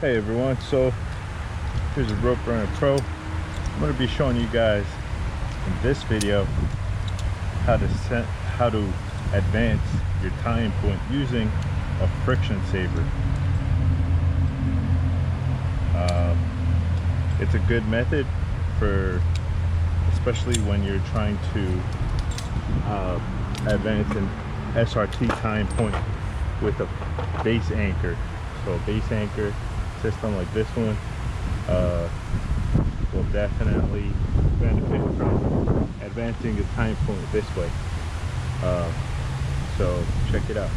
Hey everyone, so here's a Roperunner Pro. I'm going to be showing you guys in this video how to advance your tying point using a friction saver. It's a good method for, especially when you're trying to advance an SRT tying point with a base anchor. So a base anchor system like this one will definitely benefit from advancing the tying point this way. So check it out.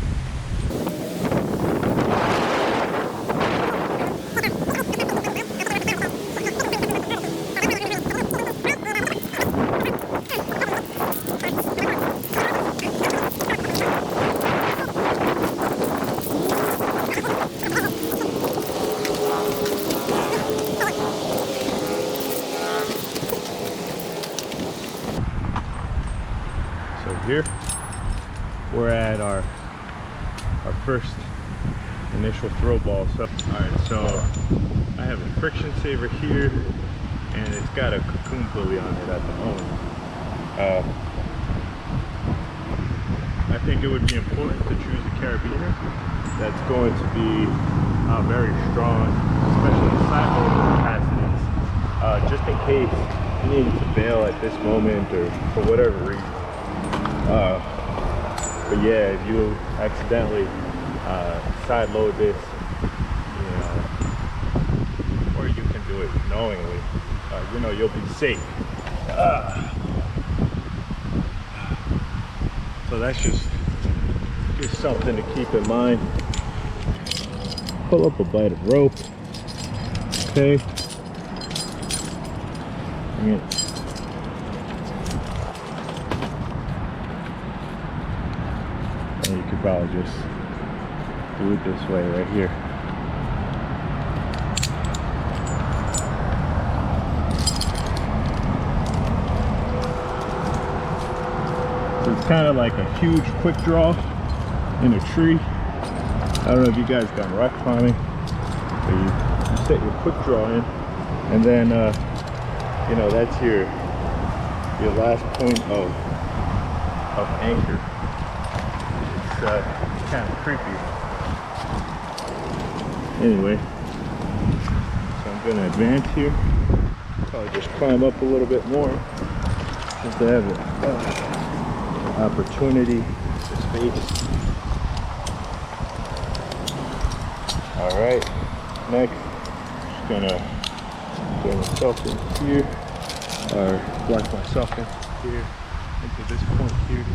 So here we're at our first initial throw ball. So alright, so I have a friction saver here and it's got a cocoon pulley on it at the moment. I think it would be important to choose a carabiner that's going to be very strong, especially in side load capacities, just in case you need to bail at this moment or for whatever reason. But yeah, if you accidentally side load this, you know, or you can do it knowingly, you know, you'll be safe. So that's just something to keep in mind. Pull up a bite of rope. Okay. Bring it. And you could probably just do it this way right here. So it's kind of like a huge quick draw in a tree. I don't know if you guys got rock climbing, but you set your quick draw in, and then you know, that's your last point of anchor. It's kind of creepy. Anyway, so I'm going to advance here. Probably just climb up a little bit more just to have an opportunity to space. All right, next, just gonna get myself in here, or block myself in here into this point here.